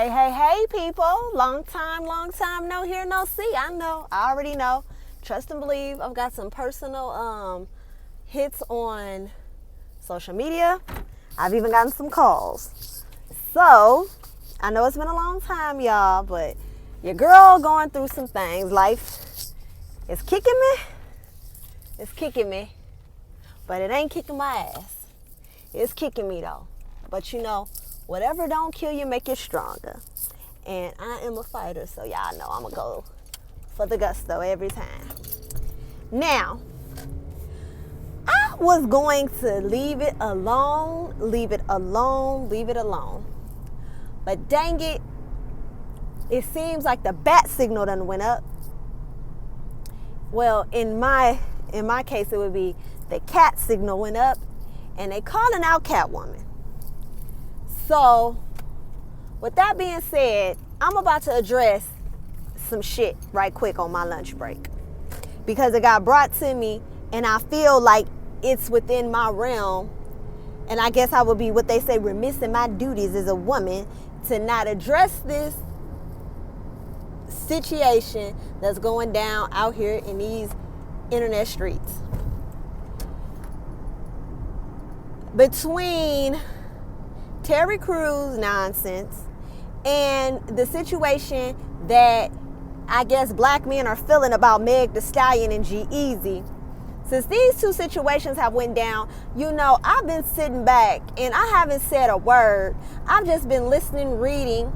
Hey, people. Long time, no hear, no see. I know. I already know. Trust and believe. I've got some personal hits on social media. I've even gotten some calls. So, I know it's been a long time, y'all, but your girl going through some things. Life is kicking me. It's kicking me. But it ain't kicking my ass. It's kicking me, though. But you know, whatever don't kill you make you stronger. And I am a fighter, so y'all know I'm going to go for the gusto every time. Now, I was going to leave it alone. But dang it, it seems like the bat signal done went up. Well, in my case, it would be the cat signal went up, and they calling out Catwoman. So, with that being said, I'm about to address some shit right quick on my lunch break. Because it got brought to me, and I feel like it's within my realm, and I guess I would be what they say remiss in my duties as a woman to not address this situation that's going down out here in these internet streets. Between Terry Crews nonsense and the situation that I guess black men are feeling about Meg Thee Stallion and G-Eazy, since these two situations have went down, you know, I've been sitting back and I haven't said a word. I've just been listening, reading,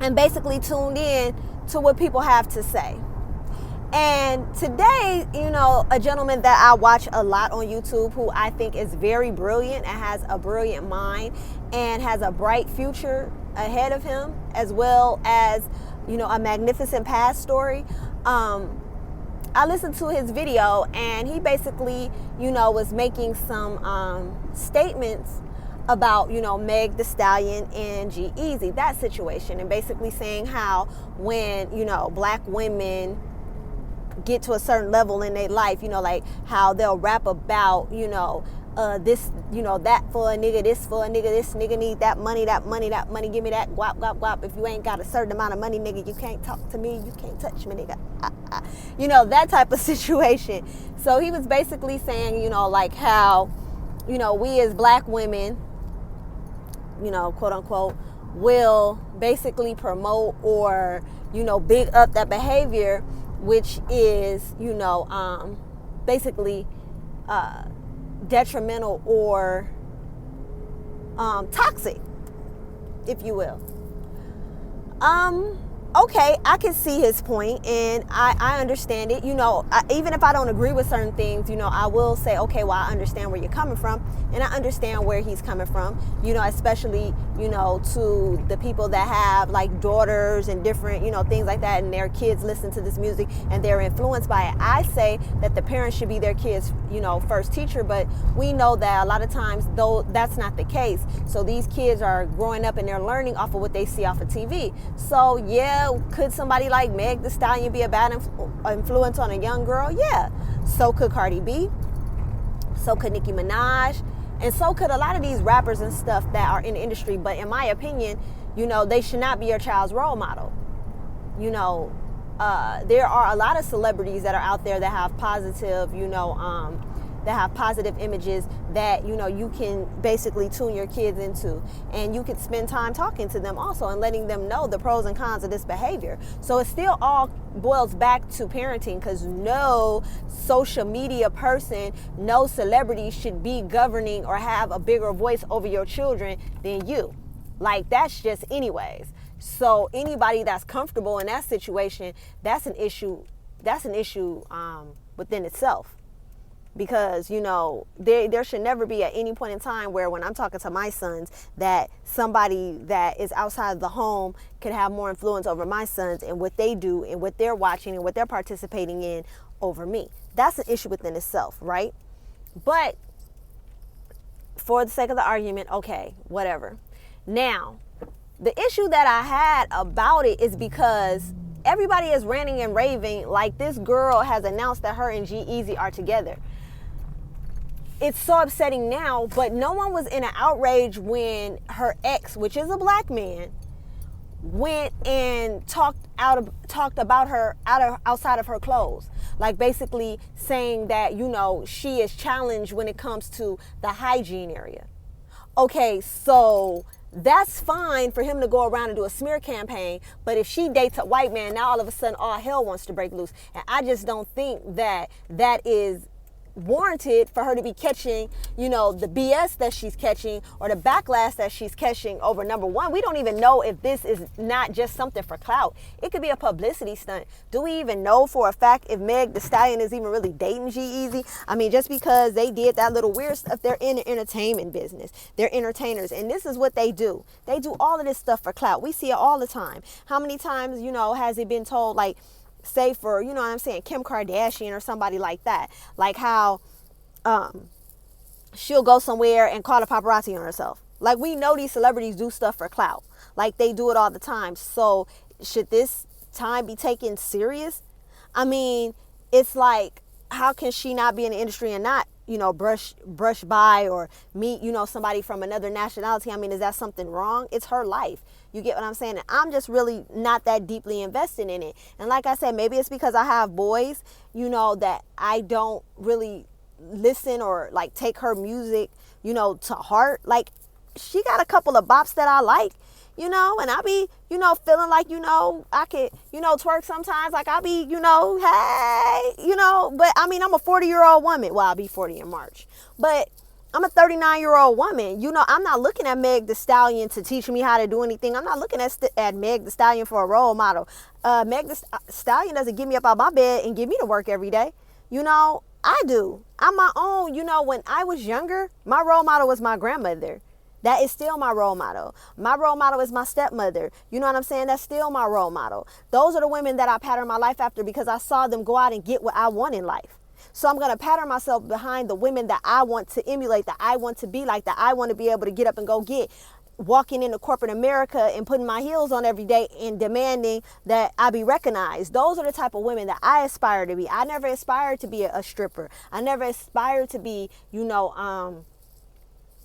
and basically tuned in to what people have to say. And today, you know, a gentleman that I watch a lot on YouTube who I think is very brilliant and has a brilliant mind and has a bright future ahead of him, as well as, you know, a magnificent past story. I listened to his video, and he basically, you know, was making some statements about, you know, Meg Thee Stallion and G-Eazy, that situation, and basically saying how when, you know, black women get to a certain level in their life, you know, like how they'll rap about, you know, this, you know, that for a nigga, this for a nigga, this nigga need that money, give me that guap. If you ain't got a certain amount of money, nigga, you can't talk to me, you can't touch me, nigga. You know, that type of situation. So he was basically saying, you know, like how, you know, we as black women, you know, quote unquote, will basically promote or, you know, big up that behavior, which is, you know, basically detrimental or toxic, if you will. Okay, I can see his point, and I understand it. You know, even if I don't agree with certain things, you know, I will say, okay, well, I understand where you're coming from, and I understand where he's coming from, you know, especially, you know, to the people that have, like, daughters and different, you know, things like that, and their kids listen to this music, and they're influenced by it. I say that the parents should be their kids', you know, first teacher, but we know that a lot of times, though, that's not the case. So these kids are growing up, and they're learning off of what they see off of TV. So, yeah, could somebody like Meg Thee Stallion be a bad influence on a young girl? Yeah. So could Cardi B. So could Nicki Minaj. And so could a lot of these rappers and stuff that are in the industry. But in my opinion, you know, they should not be your child's role model. You know, there are a lot of celebrities that are out there that have positive, you know, that have positive images that, you know, you can basically tune your kids into, and you can spend time talking to them also and letting them know the pros and cons of this behavior. So it still all boils back to parenting, because no social media person, no celebrity should be governing or have a bigger voice over your children than you. Like, that's just anyways. So anybody that's comfortable in that situation, that's an issue within itself. Because, you know, there should never be at any point in time where, when I'm talking to my sons, that somebody that is outside the home can have more influence over my sons and what they do and what they're watching and what they're participating in over me. That's an issue within itself, right? But for the sake of the argument, okay, whatever. Now, the issue that I had about it is because everybody is ranting and raving like this girl has announced that her and G-Eazy are together. It's so upsetting now, but no one was in an outrage when her ex, which is a black man, went and talked about her outside of her clothes, like basically saying that, you know, she is challenged when it comes to the hygiene area. Okay, so that's fine for him to go around and do a smear campaign, but if she dates a white man, now all of a sudden all hell wants to break loose. And I just don't think that is warranted for her to be catching, you know, the BS that she's catching or the backlash that she's catching over. Number one, we don't even know if this is not just something for clout. It could be a publicity stunt. Do we even know for a fact if Meg Thee Stallion is even really dating G-Eazy? I mean, just because they did that little weird stuff, they're in the entertainment business. They're entertainers, and this is what they do. They do all of this stuff for clout. We see it all the time. How many times, you know, has it been told, like, say for, you know what I'm saying, Kim Kardashian or somebody like that, like how she'll go somewhere and call a paparazzi on herself. Like, we know these celebrities do stuff for clout. Like, they do it all the time. So should this time be taken serious? I mean, it's like, how can she not be in the industry and not, you know, brush by or meet, you know, somebody from another nationality? I mean, is that something wrong? It's her life. You get what I'm saying? And I'm just really not that deeply invested in it. And like I said, maybe it's because I have boys, you know, that I don't really listen or like take her music, you know, to heart. Like, she got a couple of bops that I like, you know, and I be, you know, feeling like, you know, I could, you know, twerk sometimes. Like, I be, you know, hey, you know, but I mean, I'm a 40-year-old woman. Well, I'll be 40 in March, but I'm a 39-year-old woman. You know, I'm not looking at Meg Thee Stallion to teach me how to do anything. I'm not looking at Meg Thee Stallion for a role model. Meg Thee Stallion doesn't get me up out my bed and get me to work every day. You know, I do. I'm my own. You know, when I was younger, my role model was my grandmother. That is still my role model. My role model is my stepmother. You know what I'm saying? That's still my role model. Those are the women that I pattern my life after because I saw them go out and get what I want in life. So I'm going to pattern myself behind the women that I want to emulate, that I want to be like, that I want to be able to get up and go get. Walking into corporate America and putting my heels on every day and demanding that I be recognized. Those are the type of women that I aspire to be. I never aspired to be a stripper. I never aspired to be, you know,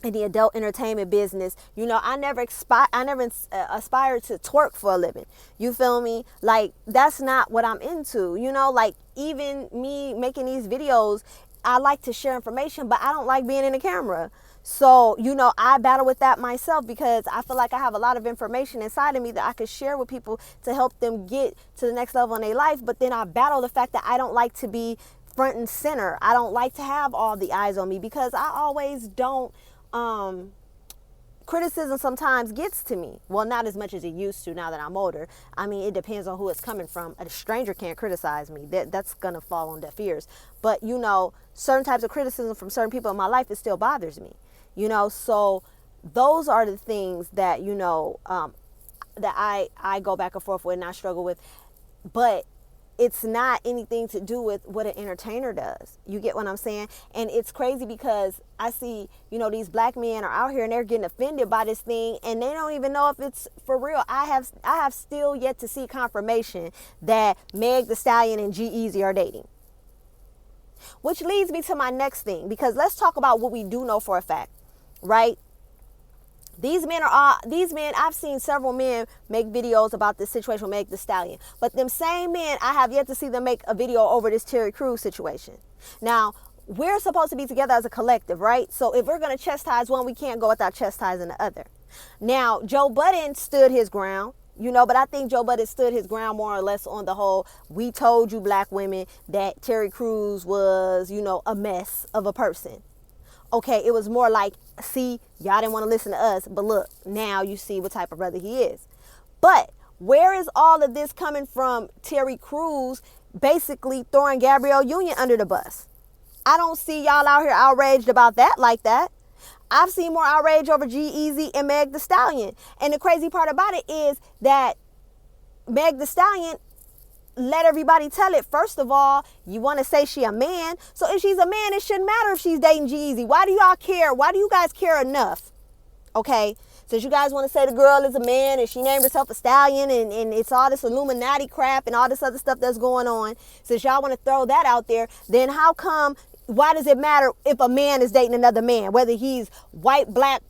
in the adult entertainment business. You know, I never aspired to twerk for a living. You feel me? Like, that's not what I'm into. You know, like, even me making these videos, I like to share information, but I don't like being in the camera. So, you know, I battle with that myself because I feel like I have a lot of information inside of me that I could share with people to help them get to the next level in their life. But then I battle the fact that I don't like to be front and center. I don't like to have all the eyes on me because I always don't, criticism sometimes gets to me. Well, not as much as it used to now that I'm older. I mean, it depends on who it's coming from. A stranger can't criticize me. That's going to fall on deaf ears. But, you know, certain types of criticism from certain people in my life, it still bothers me. You know, so those are the things that, you know, that I go back and forth with and I struggle with. But it's not anything to do with what an entertainer does. You get what I'm saying? And it's crazy because I see, you know, these black men are out here and they're getting offended by this thing and they don't even know if it's for real. I have still yet to see confirmation that Meg Thee Stallion and G-Eazy are dating. Which leads me to my next thing, because let's talk about what we do know for a fact, right? These men, I've seen several men make videos about this situation with Meg Thee Stallion. But them same men, I have yet to see them make a video over this Terry Crews situation. Now, we're supposed to be together as a collective, right? So if we're going to chastise one, we can't go without chastising the other. Now, Joe Budden stood his ground, you know, but I think Joe Budden stood his ground more or less on the whole, we told you black women that Terry Crews was, you know, a mess of a person. Okay, it was more like, see, y'all didn't want to listen to us, but look, now you see what type of brother he is. But where is all of this coming from? Terry Crews basically throwing Gabrielle Union under the bus. I don't see y'all out here outraged about that like that. I've seen more outrage over G-Eazy and Meg Thee Stallion. And the crazy part about it is that Meg Thee Stallion let everybody tell it. First of all, you want to say she a man. So if she's a man, it shouldn't matter if she's dating G-Eazy. Why do y'all care? Why do you guys care enough? Okay, since you guys want to say the girl is a man and she named herself a Stallion and it's all this Illuminati crap and all this other stuff that's going on, since y'all want to throw that out there, then how come, why does it matter if a man is dating another man, whether he's white, black,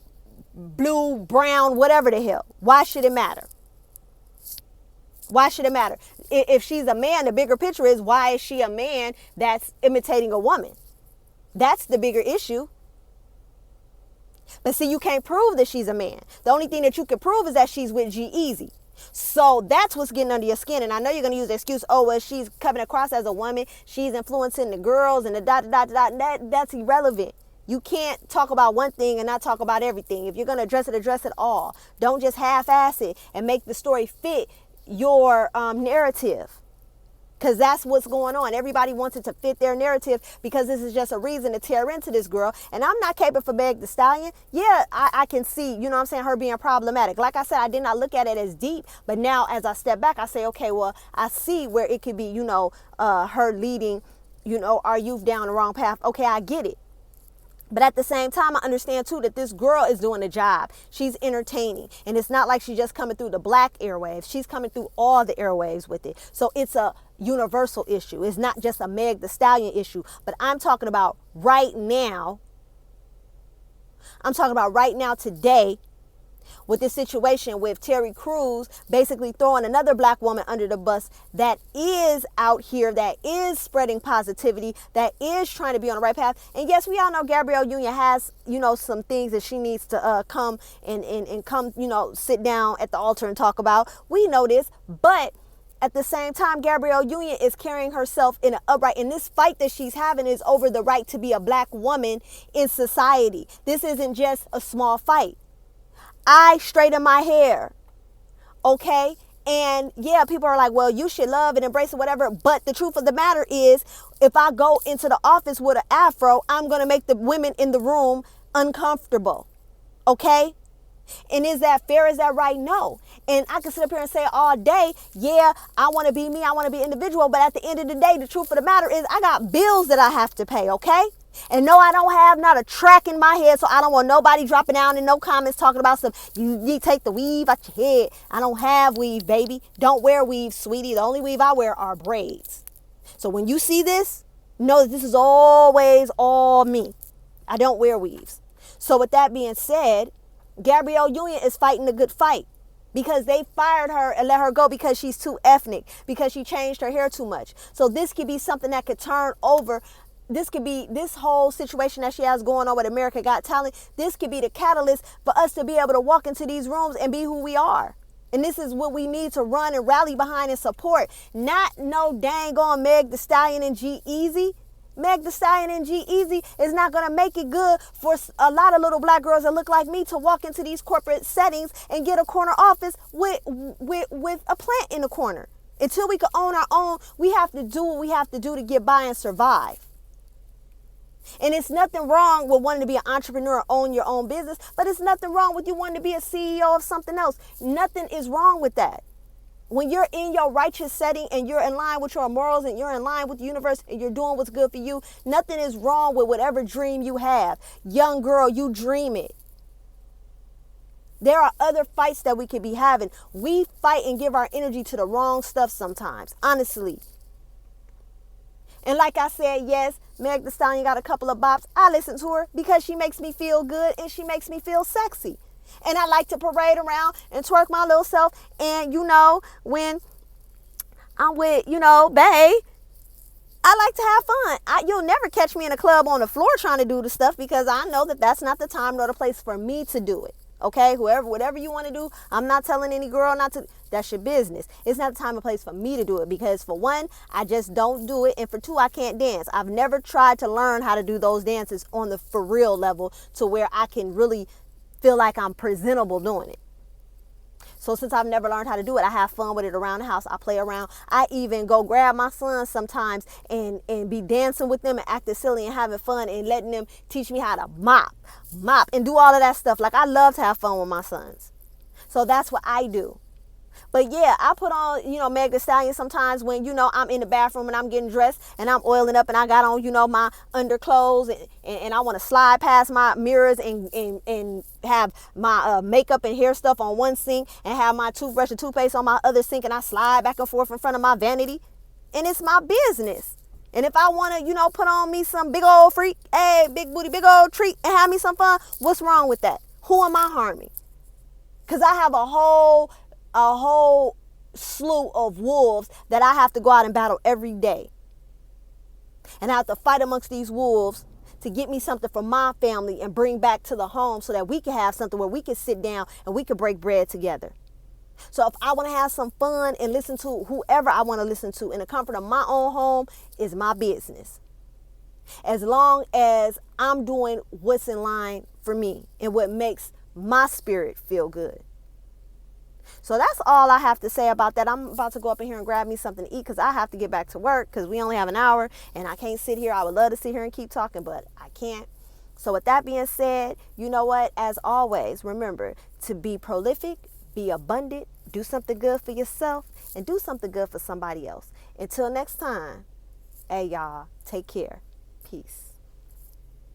blue, brown, whatever the hell? Why should it matter? Why should it matter? If she's a man, the bigger picture is, why is she a man that's imitating a woman? That's the bigger issue. But see, you can't prove that she's a man. The only thing that you can prove is that she's with G-Eazy. So that's what's getting under your skin. And I know you're going to use the excuse, oh, well, she's coming across as a woman. She's influencing the girls and the that's irrelevant. You can't talk about one thing and not talk about everything. If you're going to address it all. Don't just half-ass it and make the story fit your narrative. Because that's what's going on. Everybody wants it to fit their narrative because this is just a reason to tear into this girl. And I'm not caping for Meg Thee Stallion. Yeah, I can see, you know what I'm saying, her being problematic. Like I said, I did not look at it as deep. But now as I step back, I say, okay, well, I see where it could be, her leading, our youth down the wrong path. Okay, I get it. But at the same time, I understand, too, that this girl is doing a job. She's entertaining. And it's not like she's just coming through the black airwaves. She's coming through all the airwaves with it. So it's a universal issue. It's not just a Meg Thee Stallion issue. But I'm talking about right now. I'm talking about right now, today, with this situation with Terry Crews basically throwing another black woman under the bus that is out here, that is spreading positivity, that is trying to be on the right path. And yes, we all know Gabrielle Union has, some things that she needs to come and come, sit down at the altar and talk about. We know this, but at the same time, Gabrielle Union is carrying herself in an upright, and this fight that she's having is over the right to be a black woman in society. This isn't just a small fight. I straighten my hair, okay? And yeah, people are like, well, you should love and embrace it, whatever. But the truth of the matter is, if I go into the office with an afro, I'm going to make the women in the room uncomfortable, okay? And is that fair? Is that right? No. And I can sit up here and say all day, yeah, I want to be me, I want to be individual. But at the end of the day, the truth of the matter is, I got bills that I have to pay, okay? And no, I don't have not a track in my head, so I don't want nobody dropping down in no comments talking about you take the weave out your head. I don't have weave, baby. Don't wear weave, sweetie. The only weave I wear are braids. So when you see this, know that this is always all me. I don't wear weaves. So with that being said, Gabrielle Union is fighting a good fight because they fired her and let her go because she's too ethnic, because she changed her hair too much. So this could be something that could turn over. This could be this whole situation that she has going on with America Got Talent. This could be the catalyst for us to be able to walk into these rooms and be who we are. And this is what we need to run and rally behind and support. Not no dang on Meg Thee Stallion and G-Eazy. Meg Thee Stallion and G-Eazy is not going to make it good for a lot of little black girls that look like me to walk into these corporate settings and get a corner office with a plant in the corner. Until we can own our own, we have to do what we have to do to get by and survive. And it's nothing wrong with wanting to be an entrepreneur, own your own business, but it's nothing wrong with you wanting to be a CEO of something else. Nothing is wrong with that. When you're in your righteous setting and you're in line with your morals and you're in line with the universe and you're doing what's good for you, nothing is wrong with whatever dream you have. Young girl, you dream it. There are other fights that we could be having. We fight and give our energy to the wrong stuff sometimes, honestly. And like I said, yes, Meg Thee Stallion got a couple of bops. I listen to her because she makes me feel good and she makes me feel sexy. And I like to parade around and twerk my little self. And, when I'm with, bae, I like to have fun. You'll never catch me in a club on the floor trying to do the stuff because I know that that's not the time nor the place for me to do it. Okay, whatever you want to do, I'm not telling any girl not to. That's your business. It's not the time and place for me to do it because for one, I just don't do it. And for two, I can't dance. I've never tried to learn how to do those dances on the for real level to where I can really feel like I'm presentable doing it. So since I've never learned how to do it, I have fun with it around the house. I play around. I even go grab my sons sometimes and be dancing with them and acting silly and having fun and letting them teach me how to mop and do all of that stuff. Like, I love to have fun with my sons. So that's what I do. But yeah, I put on, Meg Thee Stallion sometimes when, I'm in the bathroom and I'm getting dressed and I'm oiling up and I got on, my underclothes and I want to slide past my mirrors and have my makeup and hair stuff on one sink and have my toothbrush and toothpaste on my other sink and I slide back and forth in front of my vanity. And it's my business. And if I want to, put on me some big old freak, hey, big booty, big old treat and have me some fun, what's wrong with that? Who am I harming? Because I have a whole slew of wolves that I have to go out and battle every day. And I have to fight amongst these wolves to get me something for my family and bring back to the home so that we can have something where we can sit down and we can break bread together. So if I want to have some fun and listen to whoever I want to listen to in the comfort of my own home, is my business. As long as I'm doing what's in line for me and what makes my spirit feel good. So that's all I have to say about that. I'm about to go up in here and grab me something to eat because I have to get back to work because we only have an hour and I can't sit here. I would love to sit here and keep talking, but I can't. So with that being said, you know what? As always, remember to be prolific, be abundant, do something good for yourself, and do something good for somebody else. Until next time, hey y'all, take care. Peace.